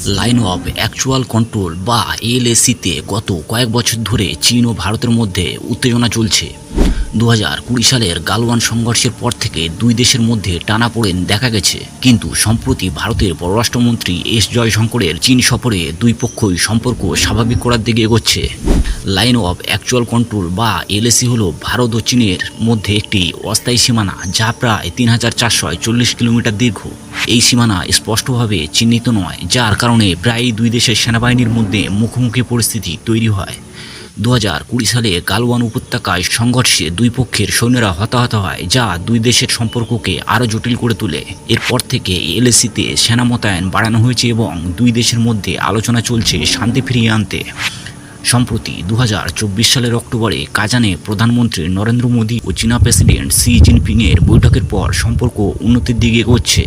Line of actual control বা এলএসিতে গত কয়েক বছর ধরে চীন ও ভারতের মধ্যে উত্তেজনা চলছে। 2020 সালের গালওয়ান সংঘর্ষের পর থেকে দুই দেশের মধ্যে টানাপোড়েন দেখা গেছে, কিন্তু সম্প্রতি ভারতের পররাষ্ট্রমন্ত্রী এস জয়শঙ্করের চীন সফরে দুই পক্ষই সম্পর্ক স্বাভাবিক করার দিকে এগোচ্ছে। লাইন অফ অ্যাকচুয়াল কন্ট্রোল বা এলএসি হলো ভারত ও চীনের মধ্যে একটি অস্থায়ী সীমানা যা প্রায় 3440 কিলোমিটার দীর্ঘ। এই সীমানা স্পষ্টভাবে চিহ্নিত নয়, যার কারণে প্রায়ই দুই দেশের সেনাবাহিনীর মধ্যে মুখোমুখি পরিস্থিতি তৈরি হয়। 2020 সালে গালওয়ান উপত্যকায় সংঘর্ষে দুই পক্ষের সৈন্যরা হতাহত হয়, যা দুই দেশের সম্পর্ককে আরও জটিল করে তোলে। এরপর থেকে এলএসিতে সেনা মোতায়েন বাড়ানো হয়েছে এবং দুই দেশের মধ্যে আলোচনা চলছে শান্তি ফিরিয়ে আনতে। সম্প্রতি 2024 সালের অক্টোবরে কাজানে প্রধানমন্ত্রী নরেন্দ্র মোদী ও চীনা প্রেসিডেন্ট শি জিনপিংয়ের বৈঠকের পর সম্পর্ক উন্নতির দিকে এগোচ্ছে।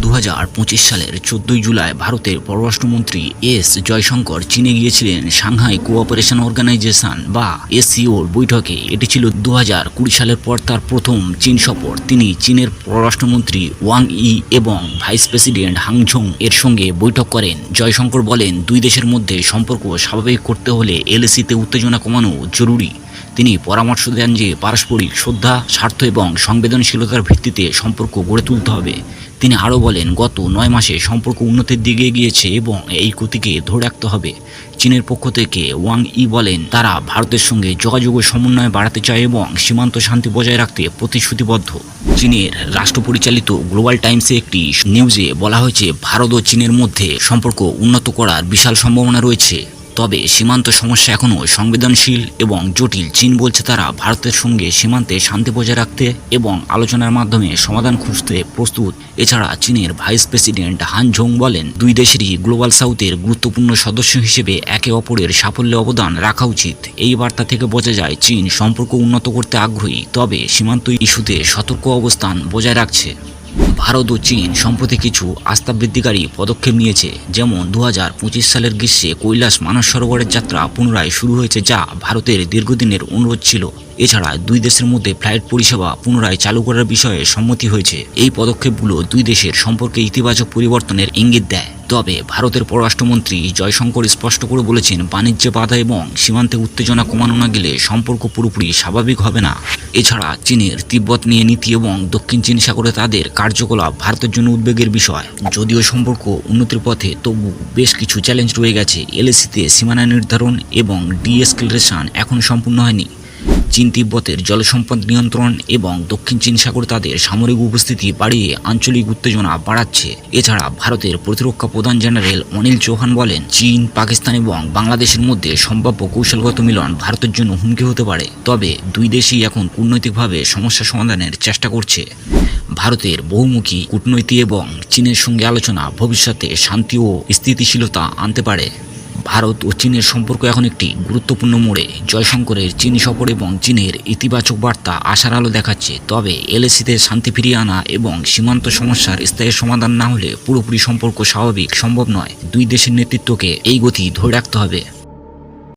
2025 সালের 14 জুলাই ভারতের পররাষ্ট্রমন্ত্রী এস জয়শঙ্কর চীনে গিয়েছিলেন সাংহাই কোঅপারেশন অর্গানাইজেশন বা এসসিওর বৈঠকে। এটি ছিল 2020 সালের পর তার প্রথম চীন সফর। তিনি চীনের পররাষ্ট্রমন্ত্রী ওয়াং ই এবং ভাইস প্রেসিডেন্ট হাং ঝং এর সঙ্গে বৈঠক করেন। জয়শঙ্কর বলেন, দুই দেশের মধ্যে সম্পর্ক স্বাভাবিক করতে হলে এলএসিতে উত্তেজনা কমানো জরুরি। তিনি পরামর্শ দেন যে পারস্পরিক শ্রদ্ধা, স্বার্থ এবং সংবেদনশীলতার ভিত্তিতে সম্পর্ক গড়ে তুলতে হবে। তিনি আরও বলেন, গত 9 মাসে সম্পর্ক উন্নতির দিকে এগিয়েছে এবং এই গতিকে ধরে রাখতে হবে। চীনের পক্ষ থেকে ওয়াং ই বলেন, তারা ভারতের সঙ্গে যোগাযোগ ও সমন্বয় বাড়াতে চায় এবং সীমান্ত শান্তি বজায় রাখতে প্রতিশ্রুতিবদ্ধ। চীনের রাষ্ট্র পরিচালিত গ্লোবাল টাইমসে একটি নিউজে বলা হয়েছে, ভারত ও চীনের মধ্যে সম্পর্ক উন্নত করার বিশাল সম্ভাবনা রয়েছে, তবে সীমান্ত সমস্যা এখনও সংবেদনশীল এবং জটিল। চীন বলছে তারা ভারতের সঙ্গে সীমান্তে শান্তি বজায় রাখতে এবং আলোচনার মাধ্যমে সমাধান খুঁজতে প্রস্তুত। এছাড়া চীনের ভাইস প্রেসিডেন্ট হান ঝং বলেন, দুই দেশেরই গ্লোবাল সাউথের গুরুত্বপূর্ণ সদস্য হিসেবে একে অপরের সাফল্যে অবদান রাখা উচিত। এই বার্তা থেকে বোঝা যায় চীন সম্পর্ক উন্নত করতে আগ্রহী, তবে সীমান্ত ইস্যুতে সতর্ক অবস্থান বজায় রাখছে। ভারত ও চীন সম্প্রতি কিছু আস্থা বৃদ্ধিকারী পদক্ষেপ নিয়েছে, যেমন 2025 সালের গ্রীষ্মে কৈলাস মানস সরোবরের যাত্রা পুনরায় শুরু হয়েছে, যা ভারতের দীর্ঘদিনের অনুরোধ ছিল। এছাড়া দুই দেশের মধ্যে ফ্লাইট পরিষেবা পুনরায় চালু করার বিষয়ে সম্মতি হয়েছে। এই পদক্ষেপগুলো দুই দেশের সম্পর্কে ইতিবাচক পরিবর্তনের ইঙ্গিত দেয়। তবে ভারতের পররাষ্ট্রমন্ত্রী জয়শঙ্কর স্পষ্ট করে বলেছেন, বাণিজ্যে বাধা এবং সীমান্তে উত্তেজনা কমানো না গেলে সম্পর্ক পুরোপুরি স্বাভাবিক হবে না। এছাড়া চীনের তিব্বত নিয়ে নীতি এবং দক্ষিণ চীন সাগরে তাদের কার্যকলাপ ভারতের জন্য উদ্বেগের বিষয়। যদিও সম্পর্ক উন্নতির পথে, তবু বেশ কিছু চ্যালেঞ্জ রয়ে গেছে। এলএসিতে সীমানা নির্ধারণ এবং ডিএসকেলেশন এখনও সম্পূর্ণ হয়নি। চীন তিব্বতের জলসম্পদ নিয়ন্ত্রণ এবং দক্ষিণ চীন সাগরে তাদের সামরিক উপস্থিতি বাড়িয়ে আঞ্চলিক উত্তেজনা বাড়াচ্ছে। এছাড়া ভারতের প্রতিরক্ষা প্রধান জেনারেল অনিল চৌহান বলেন, চীন, পাকিস্তান এবং বাংলাদেশের মধ্যে সম্ভাব্য কৌশলগত মিলন ভারতের জন্য হুমকি হতে পারে। তবে দুই দেশই এখন কূটনৈতিকভাবে সমস্যা সমাধানের চেষ্টা করছে। ভারতের বহুমুখী কূটনৈতিক এবং চীনের সঙ্গে আলোচনা ভবিষ্যতে শান্তি ও স্থিতিশীলতা আনতে পারে। ভারত ও চীনের সম্পর্ক এখন একটি গুরুত্বপূর্ণ মোড়ে। জয়শঙ্করের চীন সফর এবং চীনের ইতিবাচক বার্তা আশার আলো দেখাচ্ছে। তবে এলএসিতে শান্তি ফিরিয়ে আনা এবং সীমান্ত সমস্যার স্থায়ী সমাধান না হলে পুরোপুরি সম্পর্ক স্বাভাবিক সম্ভব নয়। দুই দেশের নেতৃত্বকে এই গতি ধরে রাখতে হবে।